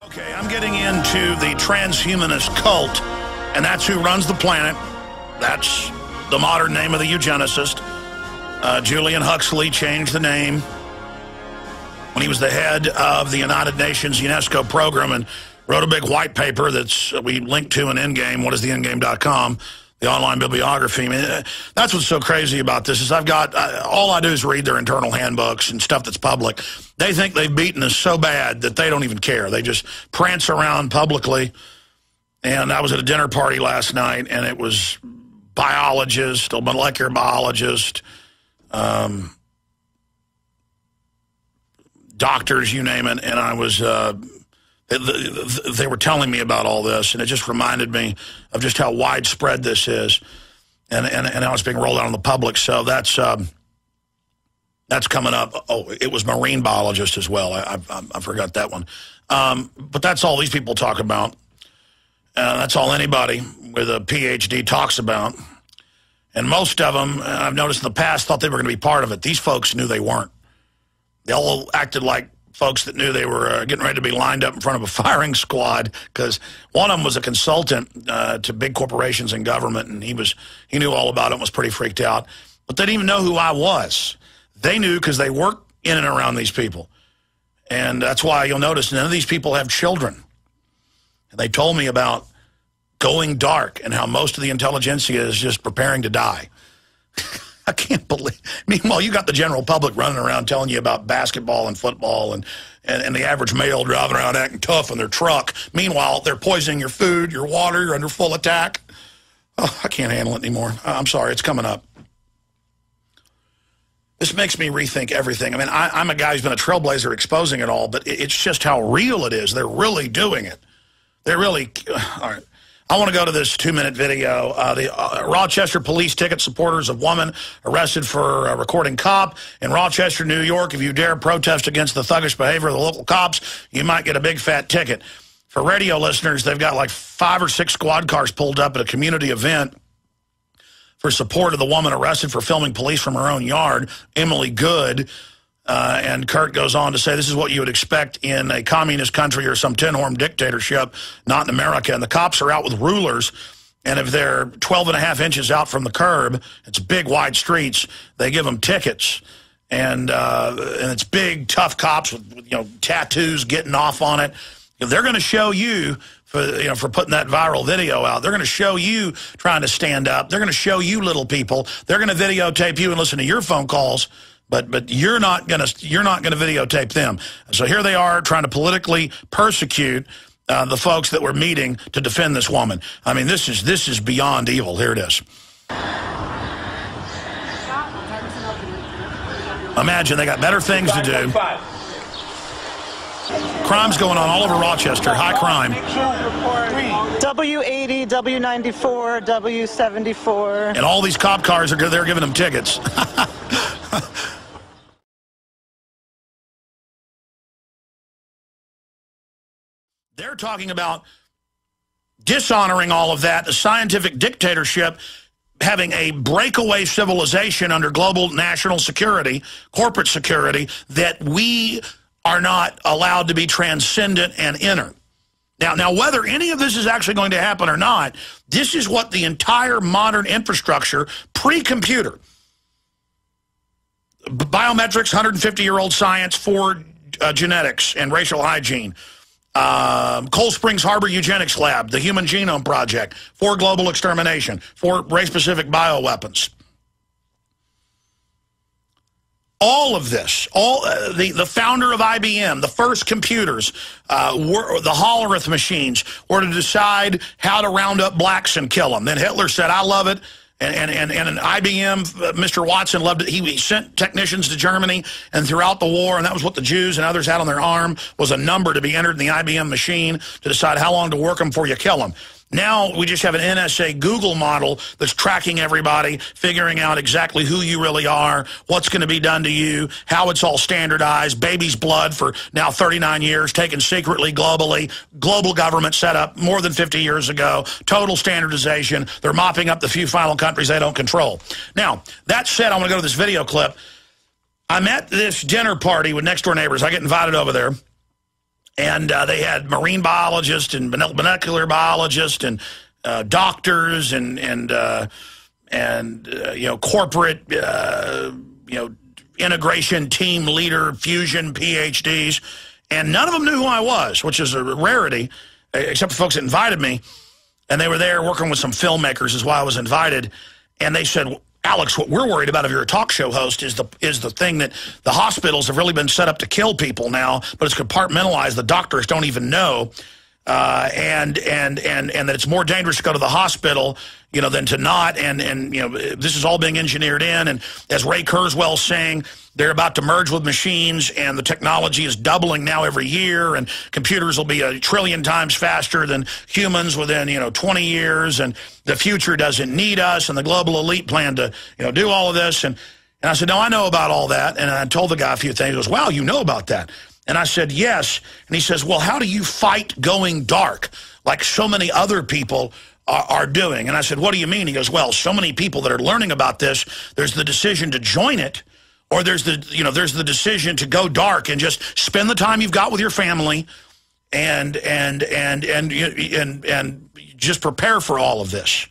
Okay, I'm getting into the transhumanist cult, and that's who runs the planet. That's the modern name of the eugenicist. Julian Huxley changed the name when he was the head of the United Nations UNESCO program and wrote a big white paper that's we linked to in Endgame, whatistheendgame.com, the online bibliography. I mean, that's what's so crazy about this is I've got, all I do is read their internal handbooks and stuff that's public. They think they've beaten us so bad that they don't even care. They just prance around publicly. And I was at a dinner party last night, and it was biologist, a molecular biologist, doctors, you name it. And I was, they were telling me about all this, and it just reminded me of just how widespread this is and how it's being rolled out on the public. So that's coming up. Oh, it was marine biologist as well. I forgot that one. But that's all these people talk about. That's all anybody with a PhD talks about. And most of them, I've noticed in the past, thought they were going to be part of it. These folks knew they weren't. They all acted like folks that knew they were getting ready to be lined up in front of a firing squad, because one of them was a consultant to big corporations and government, and he knew all about it and was pretty freaked out. But they didn't even know who I was. They knew because they worked in and around these people. And that's why you'll notice none of these people have children. And they told me about going dark and how most of the intelligentsia is just preparing to die. I can't believe. Meanwhile, you got the general public running around telling you about basketball and football and the average male driving around acting tough in their truck. Meanwhile, they're poisoning your food, your water, you're under full attack. Oh, I can't handle it anymore. I'm sorry, it's coming up. This makes me rethink everything. I mean, I'm a guy who's been a trailblazer exposing it all, but it's just how real it is. They're really doing it. They're really, all right. I want to go to this 2-minute video. The Rochester police ticket supporters of woman arrested for recording cop in Rochester, New York. If you dare protest against the thuggish behavior of the local cops, you might get a big fat ticket. For radio listeners, they've got like 5 or 6 squad cars pulled up at a community event for support of the woman arrested for filming police from her own yard, Emily Good. And Kurt goes on to say, this is what you would expect in a communist country or some tin-horn dictatorship, not in America. And the cops are out with rulers, and if they're 12.5 inches out from the curb, it's big, wide streets, they give them tickets. And it's big, tough cops with tattoos getting off on it. They're going to show you, for putting that viral video out, they're going to show you trying to stand up. They're going to show you little people. They're going to videotape you and listen to your phone calls. But you're not gonna videotape them. So here they are trying to politically persecute the folks that were meeting to defend this woman. I mean, this is beyond evil. Here it is. Imagine they got better things to do. Crime's going on all over Rochester. High crime. W80, W94, W74. And all these cop cars they're giving them tickets. They're talking about dishonoring all of that, the scientific dictatorship, having a breakaway civilization under global national security, corporate security, that we are not allowed to be transcendent and enter. Now, whether any of this is actually going to happen or not, this is what the entire modern infrastructure, pre-computer, biometrics, 150-year-old science for genetics and racial hygiene, Cold Springs Harbor Eugenics Lab, the Human Genome Project, for global extermination, for race-specific bioweapons. All of this, the founder of IBM, the first computers, the Hollerith machines, were to decide how to round up blacks and kill them. Then Hitler said, I love it. And an IBM, Mr. Watson loved it. He sent technicians to Germany and throughout the war, and that was what the Jews and others had on their arm, was a number to be entered in the IBM machine to decide how long to work them before you kill them. Now we just have an NSA Google model that's tracking everybody, figuring out exactly who you really are, what's going to be done to you, how it's all standardized, baby's blood for now 39 years, taken secretly globally, global government set up more than 50 years ago, total standardization. They're mopping up the few final countries they don't control. Now, that said, I want to go to this video clip. I'm at this dinner party with next-door neighbors. I get invited over there. And they had marine biologists and molecular biologists and doctors and corporate integration team leader fusion PhDs, and none of them knew who I was, which is a rarity, except the folks that invited me. And they were there working with some filmmakers is why I was invited. And they said, Alex, what we're worried about if you're a talk show host is the thing that the hospitals have really been set up to kill people now, but it's compartmentalized. The doctors don't even know. And that it's more dangerous to go to the hospital, than to not. And this is all being engineered in. And as Ray Kurzweil's saying, they're about to merge with machines, and the technology is doubling now every year, and computers will be 1 trillion times faster than humans within, 20 years, and the future doesn't need us, and the global elite plan to, do all of this. And I said, no, I know about all that. And I told the guy a few things. He goes, wow, you know about that. And I said, yes. And he says, well, how do you fight going dark like so many other people are doing? And I said, what do you mean? He goes, well, so many people that are learning about this, there's the decision to join it, or there's the decision to go dark and just spend the time you've got with your family and just prepare for all of this.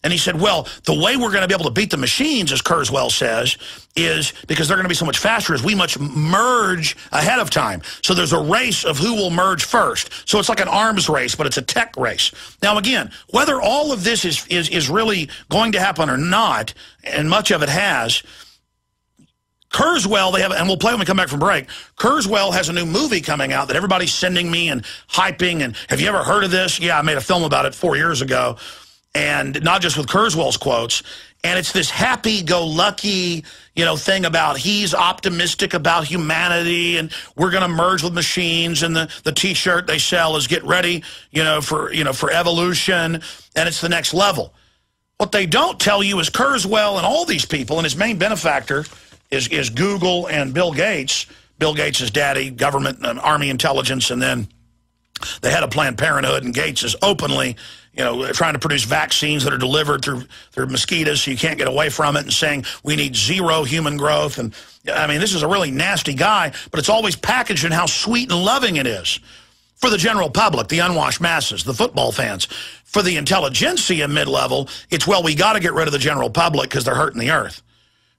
And he said, well, the way we're going to be able to beat the machines, as Kurzweil says, is because they're going to be so much faster, is we must merge ahead of time. So there's a race of who will merge first. So it's like an arms race, but it's a tech race. Now, again, whether all of this is really going to happen or not, and much of it has, Kurzweil, and we'll play when we come back from break, Kurzweil has a new movie coming out that everybody's sending me and hyping. And have you ever heard of this? Yeah, I made a film about it 4 years ago. And not just with Kurzweil's quotes. And it's this happy-go-lucky, thing about he's optimistic about humanity and we're going to merge with machines. And the T-shirt they sell is get ready, for evolution. And it's the next level. What they don't tell you is Kurzweil and all these people, and his main benefactor is Google and Bill Gates. Bill Gates' daddy, government, Army intelligence, and then the head of Planned Parenthood. And Gates is openly, trying to produce vaccines that are delivered through mosquitoes so you can't get away from it, and saying we need zero human growth. And I mean, this is a really nasty guy, but it's always packaged in how sweet and loving it is. For the general public, the unwashed masses, the football fans. For the intelligentsia mid-level, it's, well, we got to get rid of the general public because they're hurting the earth.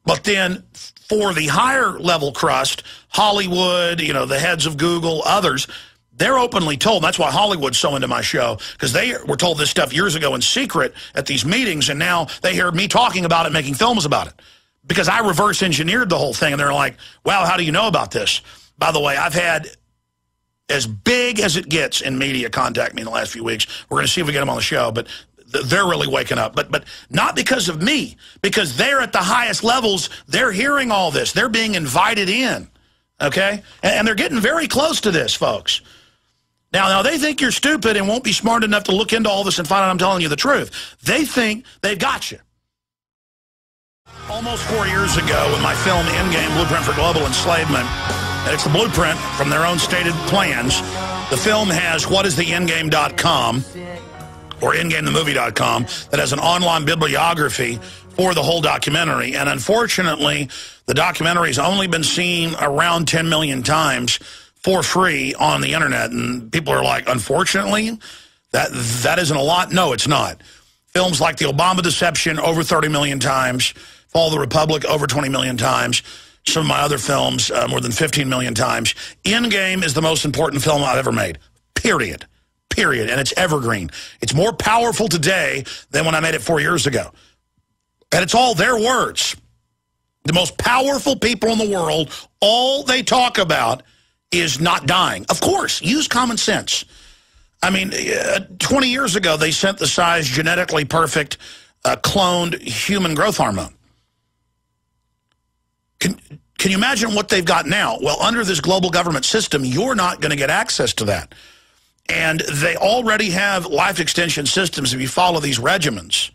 But then for the higher level crust, Hollywood, the heads of Google, others, they're openly told, and that's why Hollywood's so into my show, because they were told this stuff years ago in secret at these meetings, and now they hear me talking about it, making films about it. Because I reverse engineered the whole thing, and they're like, wow, how do you know about this? By the way, I've had as big as it gets in media contact me in the last few weeks. We're going to see if we get them on the show, but they're really waking up. But not because of me, because they're at the highest levels. They're hearing all this. They're being invited in, okay? And they're getting very close to this, folks. Now they think you're stupid and won't be smart enough to look into all this and find out I'm telling you the truth. They think they've got you. Almost 4 years ago, with my film Endgame, Blueprint for Global Enslavement, and it's the blueprint from their own stated plans. The film has whatistheendgame.com or endgamethemovie.com that has an online bibliography for the whole documentary. And unfortunately, the documentary has only been seen around 10 million times for free on the internet. And people are like, unfortunately, that isn't a lot. No, it's not. Films like The Obama Deception, over 30 million times. Fall of the Republic, over 20 million times. Some of my other films, more than 15 million times. Endgame is the most important film I've ever made, period. Period. And it's evergreen. It's more powerful today than when I made it 4 years ago. And it's all their words. The most powerful people in the world, all they talk about is not dying. Of course, use common sense. I mean, 20 years ago, they synthesized genetically perfect cloned human growth hormone. Can you imagine what they've got now? Well, under this global government system, you're not going to get access to that. And they already have life extension systems if you follow these regimens.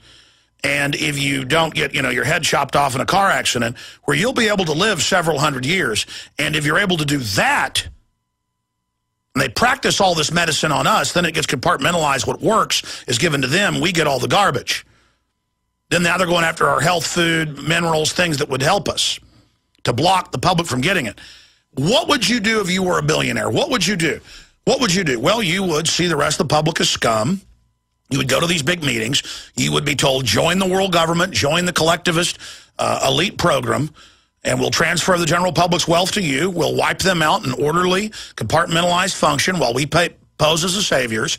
And if you don't get, your head chopped off in a car accident, where you'll be able to live several hundred years. And if you're able to do that, and they practice all this medicine on us, then it gets compartmentalized. What works is given to them. We get all the garbage. Then now they're going after our health, food, minerals, things that would help us to block the public from getting it. What would you do if you were a billionaire? What would you do? What would you do? Well, you would see the rest of the public as scum. You would go to these big meetings. You would be told, join the world government, join the collectivist elite program, and we'll transfer the general public's wealth to you. We'll wipe them out in orderly, compartmentalized function while we pose as the saviors.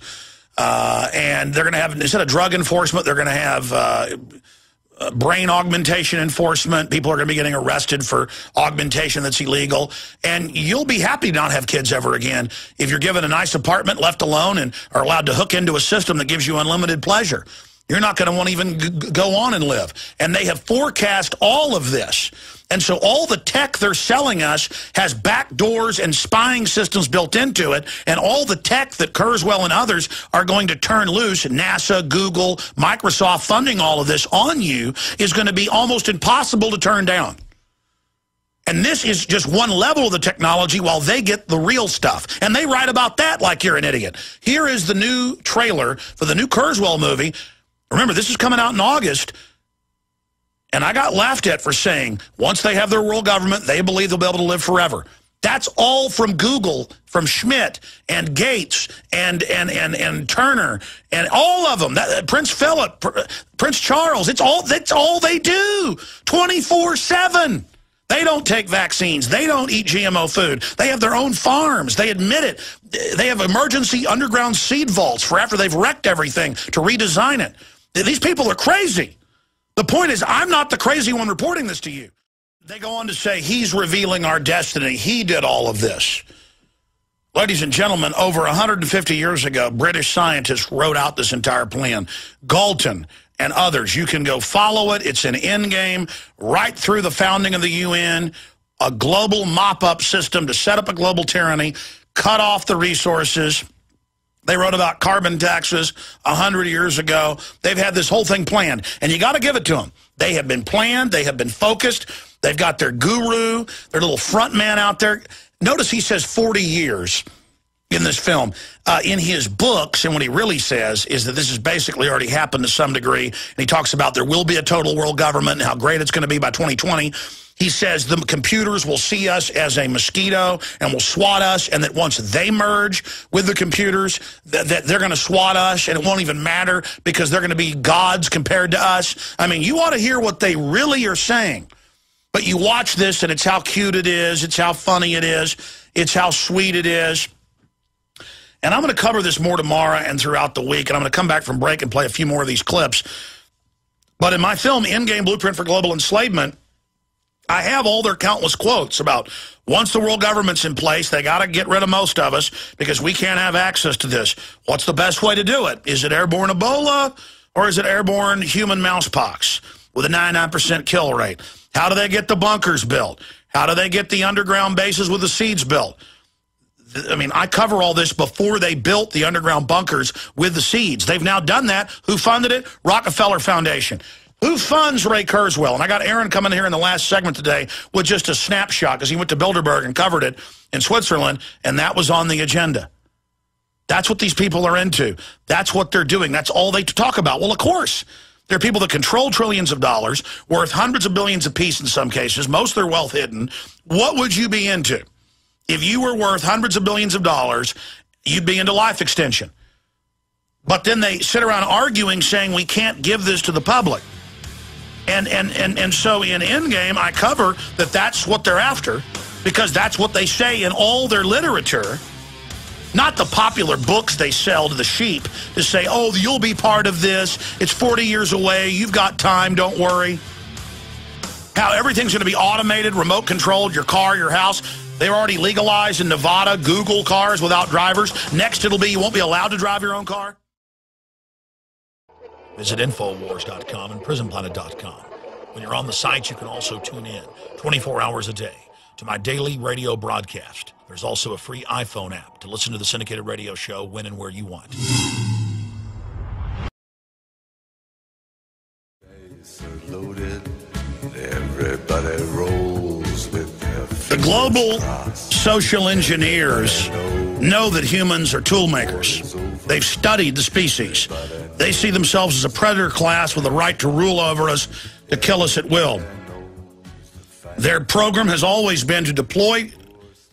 And they're going to have, instead of drug enforcement, they're going to have brain augmentation enforcement. People are going to be getting arrested for augmentation that's illegal. And you'll be happy to not have kids ever again if you're given a nice apartment, left alone, and are allowed to hook into a system that gives you unlimited pleasure. You're not going to want to even go on and live. And they have forecast all of this. And so all the tech they're selling us has back doors and spying systems built into it, and all the tech that Kurzweil and others are going to turn loose, NASA, Google, Microsoft funding all of this on you, is going to be almost impossible to turn down. And this is just one level of the technology while they get the real stuff. And they write about that like you're an idiot. Here is the new trailer for the new Kurzweil movie. Remember, this is coming out in August. And I got laughed at for saying, once they have their world government, they believe they'll be able to live forever. That's all from Google, from Schmidt and Gates and Turner and all of them. Prince Philip, Prince Charles, that's all they do 24/7. They don't take vaccines. They don't eat GMO food. They have their own farms. They admit it. They have emergency underground seed vaults for after they've wrecked everything to redesign it. These people are crazy. The point is, I'm not the crazy one reporting this to you. They go on to say, he's revealing our destiny. He did all of this. Ladies and gentlemen, over 150 years ago, British scientists wrote out this entire plan. Galton and others. You can go follow it. It's an end game right through the founding of the UN, a global mop-up system to set up a global tyranny, cut off the resources. They wrote about carbon taxes 100 years ago. They've had this whole thing planned, and you got to give it to them. They have been planned. They have been focused. They've got their guru, their little front man out there. Notice he says 40 years in this film. In his books, and what he really says is that this has basically already happened to some degree, and he talks about there will be a total world government and how great it's going to be by 2020. He says the computers will see us as a mosquito and will swat us, and that once they merge with the computers, that they're going to swat us, and it won't even matter because they're going to be gods compared to us. I mean, you ought to hear what they really are saying. But you watch this, and it's how cute it is. It's how funny it is. It's how sweet it is. And I'm going to cover this more tomorrow and throughout the week, and I'm going to come back from break and play a few more of these clips. But in my film, Endgame Blueprint for Global Enslavement, I have all their countless quotes about once the world government's in place, they got to get rid of most of us because we can't have access to this. What's the best way to do it? Is it airborne Ebola or is it airborne human mousepox with a 99% kill rate? How do they get the bunkers built? How do they get the underground bases with the seeds built? I mean, I cover all this before they built the underground bunkers with the seeds. They've now done that. Who funded it? Rockefeller Foundation. Who funds Ray Kurzweil? And I got Aaron coming here in the last segment today with just a snapshot because he went to Bilderberg and covered it in Switzerland, and that was on the agenda. That's what these people are into. That's what they're doing. That's all they talk about. Well, of course, there are people that control trillions of dollars, worth hundreds of billions apiece in some cases, most of their wealth hidden. What would you be into? If you were worth hundreds of billions of dollars, you'd be into life extension. But then they sit around arguing, saying we can't give this to the public. And so in Endgame, I cover that that's what they're after because that's what they say in all their literature, not the popular books they sell to the sheep to say, oh, you'll be part of this. It's 40 years away. You've got time. Don't worry. How everything's going to be automated, remote controlled, your car, your house. They're already legalized in Nevada, Google cars without drivers. Next it'll be you won't be allowed to drive your own car. Visit Infowars.com and PrisonPlanet.com. When you're on the site, you can also tune in 24 hours a day to my daily radio broadcast. There's also a free iPhone app to listen to the syndicated radio show when and where you want. Loaded, everybody rolls with their the global social engineers know that humans are tool makers. They've studied the species. They see themselves as a predator class with a right to rule over us, to kill us at will. Their program has always been to deploy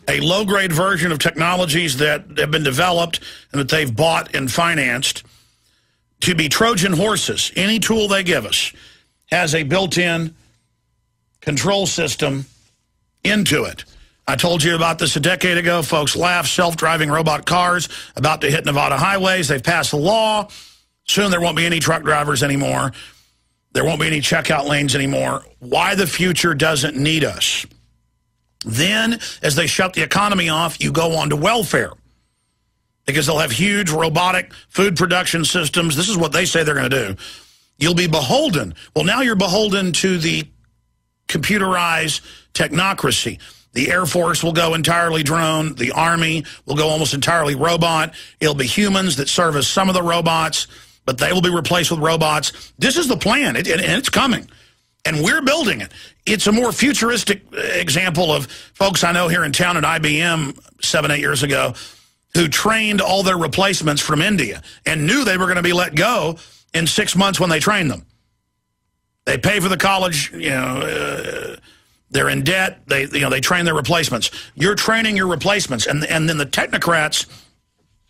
a low-grade version of technologies that have been developed and that they've bought and financed to be Trojan horses. Any tool they give us has a built-in control system into it. I told you about this a decade ago. Folks laugh. Self-driving robot cars about to hit Nevada highways. They've passed a law. Soon there won't be any truck drivers anymore. There won't be any checkout lanes anymore. Why the future doesn't need us. Then, as they shut the economy off, you go on to welfare. Because they'll have huge robotic food production systems. This is what they say they're going to do. You'll be beholden. Well, now you're beholden to the computerized technocracy. The Air Force will go entirely drone. The Army will go almost entirely robot. It'll be humans that service some of the robots, but they will be replaced with robots. This is the plan, and it's coming. And we're building it. It's a more futuristic example of folks I know here in town at IBM 7-8 years ago who trained all their replacements from India and knew they were going to be let go in 6 months when they trained them. They pay for the college, they're in debt, they train their replacements. You're training your replacements, and then the technocrats,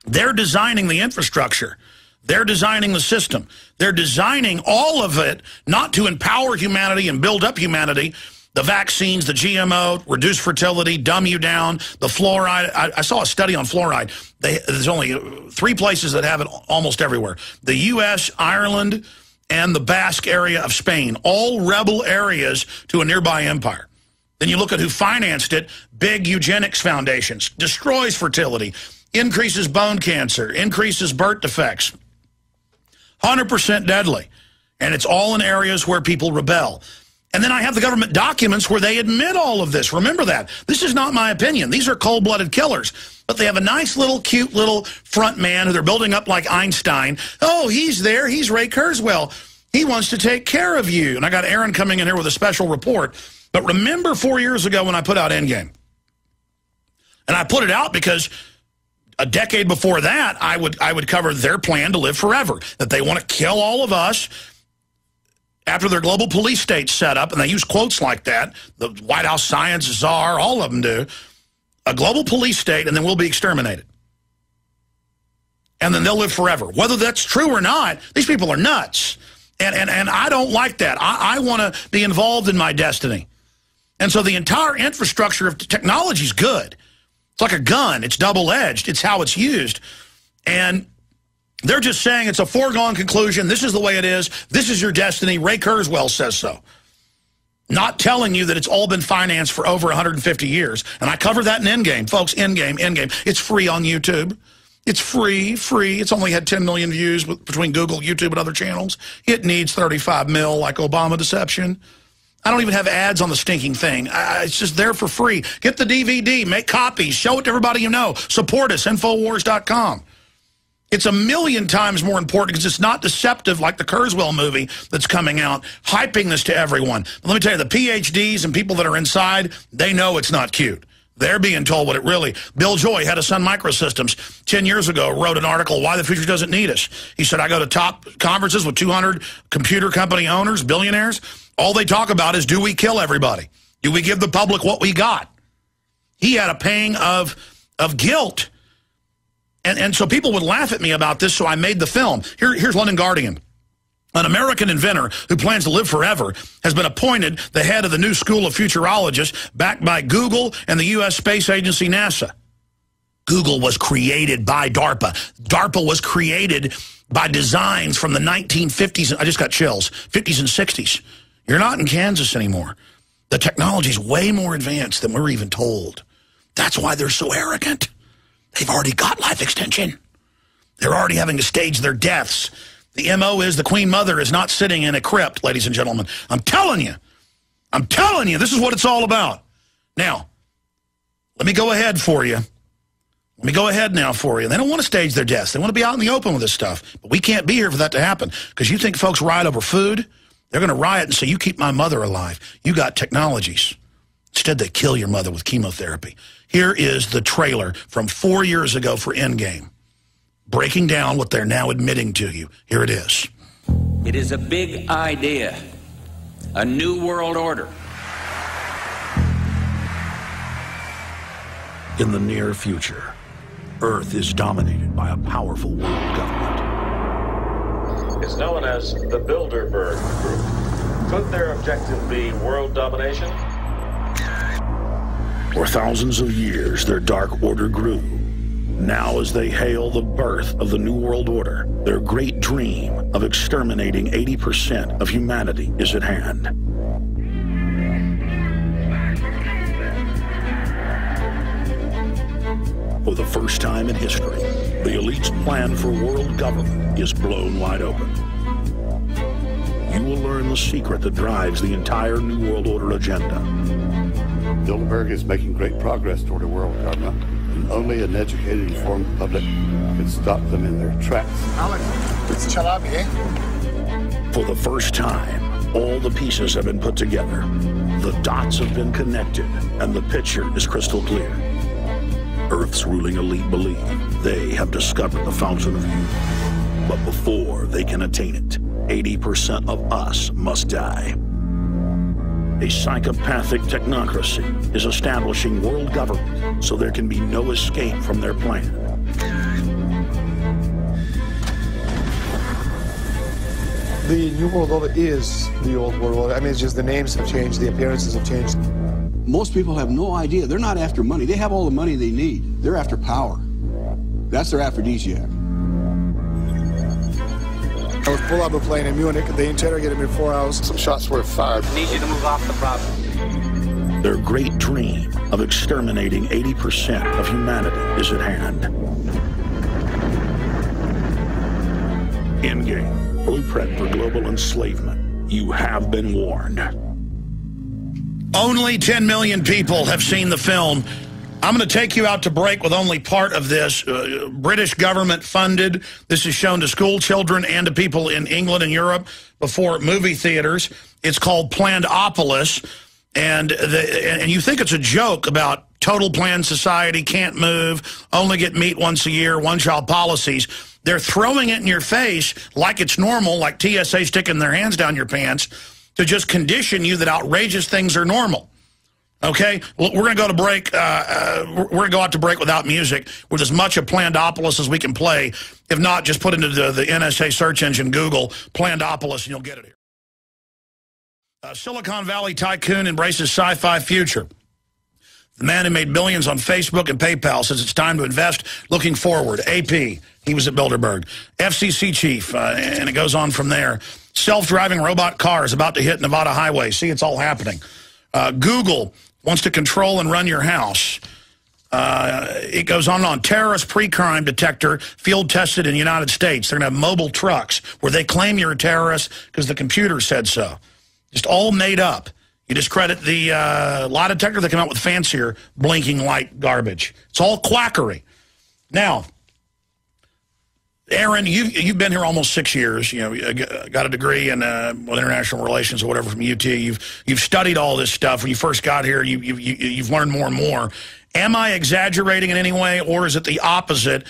they're designing the infrastructure. They're designing the system. They're designing all of it not to empower humanity and build up humanity. The vaccines, the GMO, reduce fertility, dumb you down, the fluoride. I saw a study on fluoride. There's only 3 places that have it almost everywhere. The U.S., Ireland, and the Basque area of Spain, all rebel areas to a nearby empire. Then you look at who financed it, big eugenics foundations, destroys fertility, increases bone cancer, increases birth defects. 100% deadly. And it's all in areas where people rebel. And then I have the government documents where they admit all of this. Remember that. This is not my opinion. These are cold-blooded killers. But they have a nice little, cute little front man who they're building up like Einstein. Oh, he's there. He's Ray Kurzweil. He wants to take care of you. And I got Aaron coming in here with a special report. But remember 4 years ago when I put out Endgame? And I put it out because a decade before that, I would cover their plan to live forever, that they want to kill all of us after their global police state set up, and they use quotes like that, the White House science czar, all of them do, a global police state, and then we'll be exterminated. And then they'll live forever. Whether that's true or not, these people are nuts. And I don't like that. I want to be involved in my destiny. And so the entire infrastructure of technology is good. It's like a gun. It's double-edged. It's how it's used. And they're just saying it's a foregone conclusion. This is the way it is. This is your destiny. Ray Kurzweil says so. Not telling you that it's all been financed for over 150 years. And I cover that in Endgame. Folks, Endgame. It's free on YouTube. It's free. It's only had 10 million views between Google, YouTube, and other channels. It needs 35 mil like Obama deception. I don't even have ads on the stinking thing. It's just there for free. Get the DVD, make copies, show it to everybody you know. Support us, Infowars.com. It's a million times more important because it's not deceptive like the Kurzweil movie that's coming out, hyping this to everyone. But let me tell you, the PhDs and people that are inside, they know it's not cute. They're being told what it really... Bill Joy, head of Sun Microsystems, 10 years ago, wrote an article, Why the Future Doesn't Need Us. He said, I go to top conferences with 200 computer company owners, billionaires. All they talk about is, do we kill everybody? Do we give the public what we got? He had a pang of guilt. And so people would laugh at me about this, so I made the film. Here's London Guardian. An American inventor who plans to live forever has been appointed the head of the new school of futurologists backed by Google and the U.S. Space Agency, NASA. Google was created by DARPA. DARPA was created by designs from the 1950s. I just got chills. 50s and 60s. You're not in Kansas anymore. The technology's way more advanced than we're even told. That's why they're so arrogant. They've already got life extension. They're already having to stage their deaths. The MO is the Queen Mother is not sitting in a crypt, ladies and gentlemen. I'm telling you, this is what it's all about. Now, let me go ahead for you. Let me go ahead now for you. They don't want to stage their deaths. They want to be out in the open with this stuff. But we can't be here for that to happen. Because you think folks riot over food? They're going to riot and say, you keep my mother alive. You got technologies. Instead, they kill your mother with chemotherapy. Here is the trailer from 4 years ago for Endgame, breaking down what they're now admitting to you. Here it is. It is a big idea, a new world order. In the near future, Earth is dominated by a powerful world government. It's known as the Bilderberg Group. Could their objective be world domination? For thousands of years, their dark order grew. Now, as they hail the birth of the New World Order, their great dream of exterminating 80% of humanity is at hand. For the first time in history, the elite's plan for world government is blown wide open. You will learn the secret that drives the entire New World Order agenda. Bilderberg is making great progress toward a world government, and only an educated, informed public can stop them in their tracks. Alex, it's Chalabi, eh? For the first time, all the pieces have been put together. The dots have been connected, and the picture is crystal clear. Earth's ruling elite believe they have discovered the fountain of youth. But before they can attain it, 80% of us must die. A psychopathic technocracy is establishing world government so there can be no escape from their plan. The New World Order is the old world order. I mean, it's just the names have changed, the appearances have changed. Most people have no idea. They're not after money. They have all the money they need. They're after power. That's their aphrodisiac. I was pulled out of a plane in Munich. They interrogated me for 4 hours. Some shots were fired. Need you to move off the property. Their great dream of exterminating 80% of humanity is at hand. Endgame, blueprint for global enslavement. You have been warned. Only 10 million people have seen the film. I'm going to take you out to break with only part of this. British government funded. This is shown to school children and to people in England and Europe before movie theaters. It's called Plandopolis. And you think it's a joke about total planned society, can't move, only get meat once a year, one-child policies. They're throwing it in your face like it's normal, like TSA sticking their hands down your pants, to just condition you that outrageous things are normal. Okay, we're going to go to break. We're going to go out to break without music, with as much of Plandopolis as we can play. If not, just put into the NSA search engine, Google Plandopolis, and you'll get it here. Silicon Valley tycoon embraces sci-fi future. The man who made billions on Facebook and PayPal says it's time to invest looking forward. AP, he was at Bilderberg. FCC chief, and it goes on from there. Self-driving robot cars about to hit Nevada highways. See, it's all happening. Google wants to control and run your house. It goes on and on. Terrorist pre-crime detector field tested in the United States. They're going to have mobile trucks where they claim you're a terrorist because the computer said so. Just all made up. You discredit the lie detector, they come out with fancier blinking light garbage. It's all quackery. Now, Aaron, you've been here almost 6 years. You know, got a degree in with international relations or whatever from UT. You've studied all this stuff. When you first got here, you've learned more and more. Am I exaggerating in any way, or is it the opposite,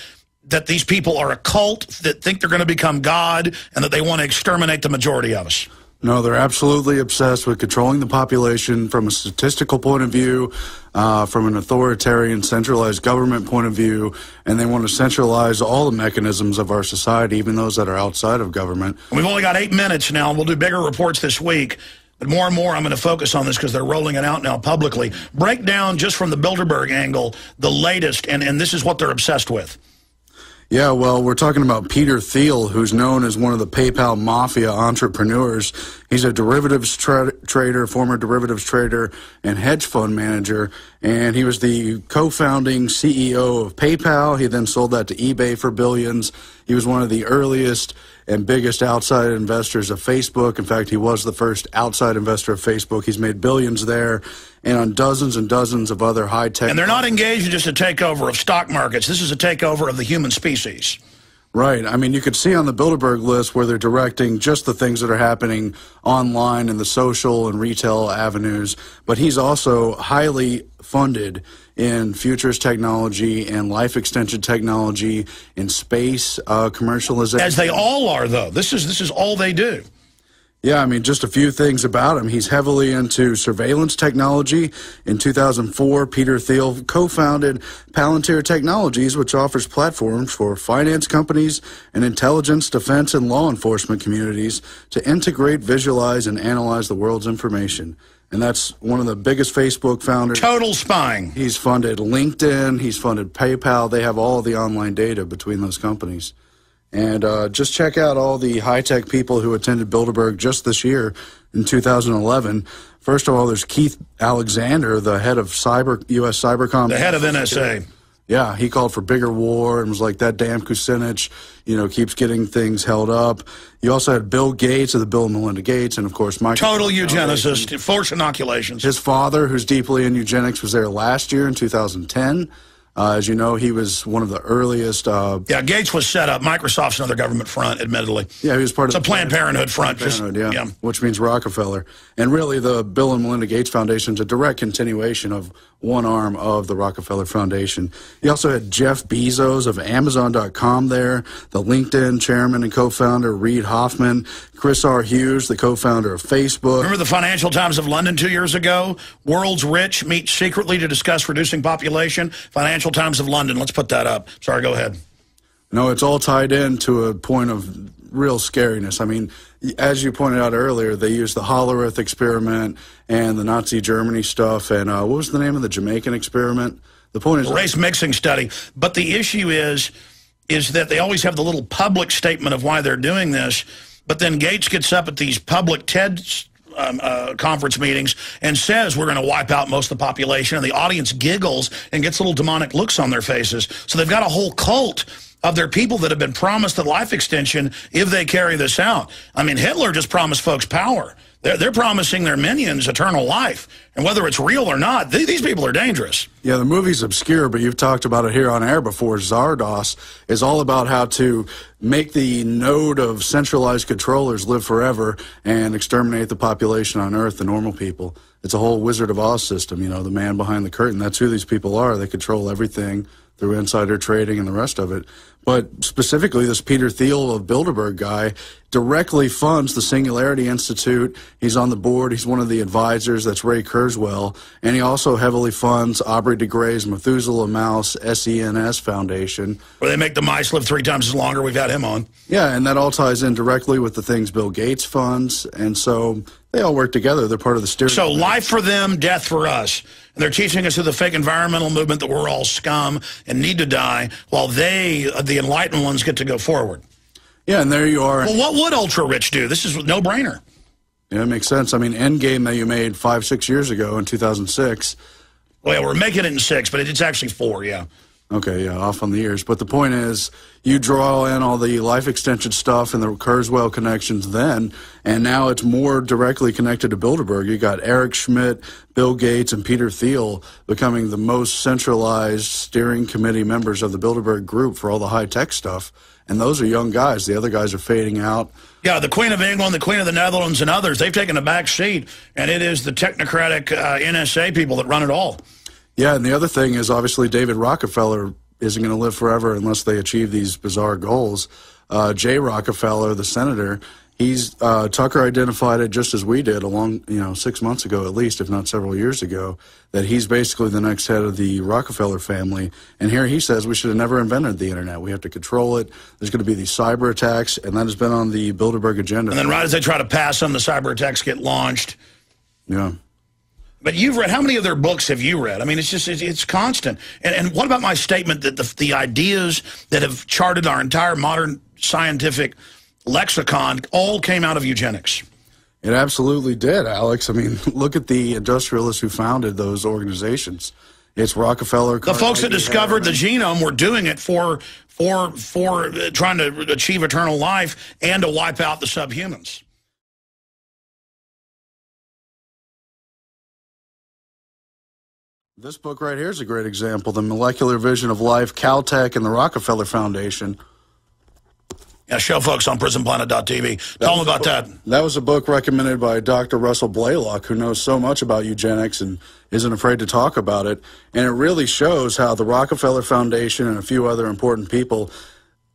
that these people are a cult that think they're going to become God and that they want to exterminate the majority of us? No, they're absolutely obsessed with controlling the population from a statistical point of view, from an authoritarian, centralized government point of view, and they want to centralize all the mechanisms of our society, even those that are outside of government. We've only got 8 minutes now. We'll do bigger reports this week. But more and more, I'm going to focus on this because they're rolling it out now publicly. Break down, just from the Bilderberg angle, the latest, and this is what they're obsessed with. Yeah, well, we're talking about Peter Thiel, who's known as one of the PayPal mafia entrepreneurs. He's a derivatives trader, former derivatives trader, and hedge fund manager, and he was the co-founding CEO of PayPal. He then sold that to eBay for billions. He was one of the earliest and biggest outside investors of Facebook. In fact, he was the first outside investor of Facebook. He's made billions there and on dozens and dozens of other high-tech... And they're not engaged in just a takeover of stock markets. This is a takeover of the human species. Right. I mean, you could see on the Bilderberg list where they're directing just the things that are happening online in the social and retail avenues, but he's also highly funded in futures technology and life extension technology, in space commercialization. As they all are, though. This is all they do. Yeah, I mean, just a few things about him. He's heavily into surveillance technology. In 2004, Peter Thiel co-founded Palantir Technologies, which offers platforms for finance companies and intelligence, defense, and law enforcement communities to integrate, visualize, and analyze the world's information. And that's one of the biggest Facebook founders. Total spying. He's funded LinkedIn. He's funded PayPal. They have all the online data between those companies. And just check out all the high-tech people who attended Bilderberg just this year in 2011. First of all, there's Keith Alexander, the head of U.S. Cybercom. The head of NSA. Yeah, he called for bigger war and was like, that damn Kucinich, keeps getting things held up. You also had Bill Gates of the Bill and Melinda Gates, and, of course, Michael. Total eugenicist, forced inoculations. His father, who's deeply in eugenics, was there last year in 2010. As you know, he was one of the earliest. Yeah, Gates was set up. Microsoft's another government front, admittedly. Yeah, he was part of the Planned Parenthood front. Yeah, which means Rockefeller. And really, the Bill and Melinda Gates Foundation is a direct continuation of one arm of the Rockefeller Foundation. You also had Jeff Bezos of Amazon.com there, the LinkedIn chairman and co-founder Reid Hoffman, Chris R. Hughes, the co-founder of Facebook. Remember the Financial Times of London 2 years ago? World's rich meet secretly to discuss reducing population. Financial Times of London. Let's put that up. Sorry, go ahead. No, it's all tied in to a point of real scariness. I mean, as you pointed out earlier, they used the Hollerith experiment and the Nazi Germany stuff. And what was the name of the Jamaican experiment? The point is race mixing study. But the issue is that they always have the little public statement of why they're doing this. But then Gates gets up at these public TED conference meetings and says we're going to wipe out most of the population, and the audience giggles and gets little demonic looks on their faces. So they've got a whole cult of their people that have been promised a life extension if they carry this out. I mean, Hitler just promised folks power. They're promising their minions eternal life. And whether it's real or not, these people are dangerous. Yeah, the movie's obscure, but you've talked about it here on air before. Zardos is all about how to make the node of centralized controllers live forever and exterminate the population on Earth, the normal people. It's a whole Wizard of Oz system, the man behind the curtain. That's who these people are. They control everything through insider trading and the rest of it. But specifically, this Peter Thiel of Bilderberg guy directly funds the Singularity Institute. He's on the board. He's one of the advisors. That's Ray Kurzweil. And he also heavily funds Aubrey de Grey's Methuselah Mouse SENS Foundation. Where they make the mice live 3 times as longer. We've had him on. Yeah, and that all ties in directly with the things Bill Gates funds. And so they all work together. They're part of the steering. So life for them, death for us. And they're teaching us through the fake environmental movement that we're all scum and need to die, while they, the enlightened ones, get to go forward. Yeah, and there you are. Well, what would ultra-rich do? This is no-brainer. Yeah, it makes sense. I mean, Endgame that you made 5-6 years ago in 2006. Well, we're making it in 6, but it's actually 4, yeah. Okay, yeah, off on the years. But the point is, you draw in all the life extension stuff and the Kurzweil connections then, and now it's more directly connected to Bilderberg. You got Eric Schmidt, Bill Gates, and Peter Thiel becoming the most centralized steering committee members of the Bilderberg group for all the high-tech stuff. And those are young guys. The other guys are fading out. Yeah, the Queen of England, the Queen of the Netherlands, and others, they've taken a back seat, and it is the technocratic NSA people that run it all. Yeah, and the other thing is obviously David Rockefeller isn't going to live forever unless they achieve these bizarre goals. Jay Rockefeller, the senator, Tucker identified it just as we did 6 months ago at least, if not several years ago, that he's basically the next head of the Rockefeller family. And here he says we should have never invented the internet. We have to control it. There's going to be these cyber attacks, and that has been on the Bilderberg agenda. And then right as they try to pass them, the cyber attacks get launched. Yeah. But you've read, how many of their books have you read? I mean, it's constant. And what about my statement that the ideas that have charted our entire modern scientific lexicon all came out of eugenics? It absolutely did, Alex. I mean, look at the industrialists who founded those organizations. It's Rockefeller. The folks that discovered the genome were doing it for trying to achieve eternal life and to wipe out the subhumans. This book right here is a great example. The Molecular Vision of Life, Caltech, and the Rockefeller Foundation. Yeah, show folks on prisonplanet.tv. Tell them about that. That was a book recommended by Dr. Russell Blaylock, who knows so much about eugenics and isn't afraid to talk about it. And it really shows how the Rockefeller Foundation and a few other important people,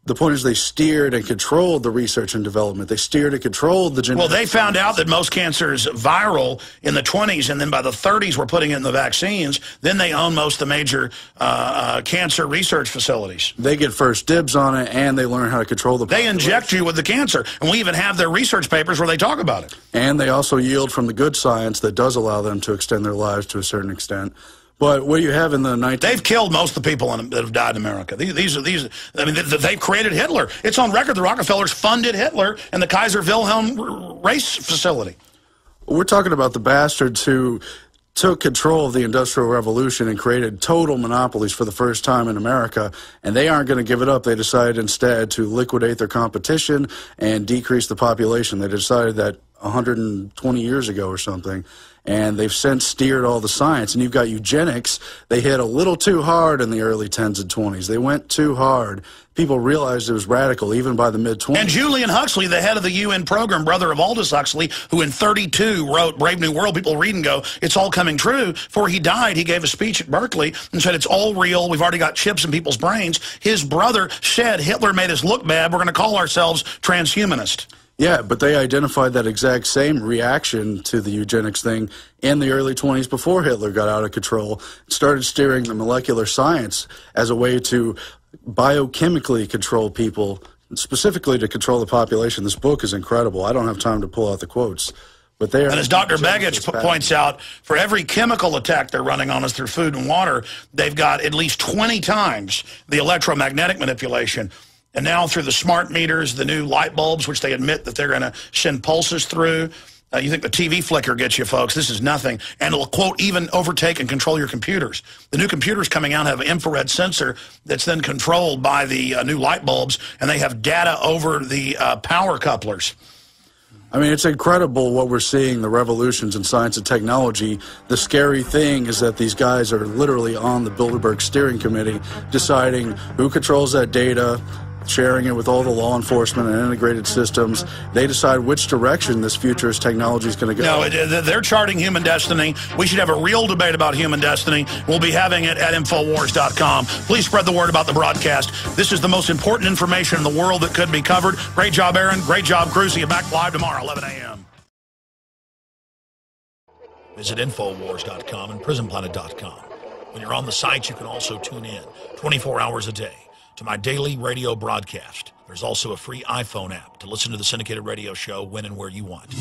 The point is they steered and controlled the research and development. They steered and controlled the genetic. Well, they found out that most cancer is viral in the 20s, and then by the 30s we're putting it in the vaccines. Then they own most of the major cancer research facilities. They get first dibs on it, and they learn how to control the population. They inject you with the cancer, and we even have their research papers where they talk about it. And they also yield from the good science that does allow them to extend their lives to a certain extent. But what you have in the they've killed most of the people that have died in America. These. I mean, they've created Hitler. It's on record. The Rockefellers funded Hitler and the Kaiser Wilhelm race facility. We're talking about the bastards who took control of the Industrial Revolution and created total monopolies for the first time in America, and they aren't going to give it up. They decided instead to liquidate their competition and decrease the population. They decided that 120 years ago or something, and they've since steered all the science. And you've got eugenics. They hit a little too hard in the early 10s and 20s. They went too hard. People realized it was radical even by the mid-20s. And Julian Huxley, the head of the UN program, brother of Aldous Huxley, who in 1932 wrote Brave New World, people read and go, it's all coming true. Before he died, he gave a speech at Berkeley and said, it's all real. We've already got chips in people's brains. His brother said, Hitler made us look bad. We're going to call ourselves transhumanist. Yeah, but they identified that exact same reaction to the eugenics thing in the early 20s before Hitler got out of control, started steering the molecular science as a way to biochemically control people, specifically to control the population. This book is incredible. I don't have time to pull out the quotes. But they are, and as Dr. Begich points out, for every chemical attack they're running on us through food and water, they've got at least 20 times the electromagnetic manipulation. And now through the smart meters, the new light bulbs, which they admit that they're going to send pulses through. You think the TV flicker gets you, folks. This is nothing. And it'll, quote, even overtake and control your computers. The new computers coming out have an infrared sensor that's then controlled by the new light bulbs, and they have data over the power couplers. I mean, it's incredible what we're seeing, the revolutions in science and technology. The scary thing is that these guys are literally on the Bilderberg Steering Committee deciding who controls that data, sharing it with all the law enforcement and integrated systems. They decide which direction this futurist technology is going to go. No, they're charting human destiny. We should have a real debate about human destiny. We'll be having it at Infowars.com. Please spread the word about the broadcast. This is the most important information in the world that could be covered. Great job, Aaron. Great job, Crew. See you back live tomorrow, 11 a.m. Visit Infowars.com and PrisonPlanet.com. When you're on the site, you can also tune in 24 hours a day to my daily radio broadcast. There's also a free iPhone app to listen to the syndicated radio show when and where you want.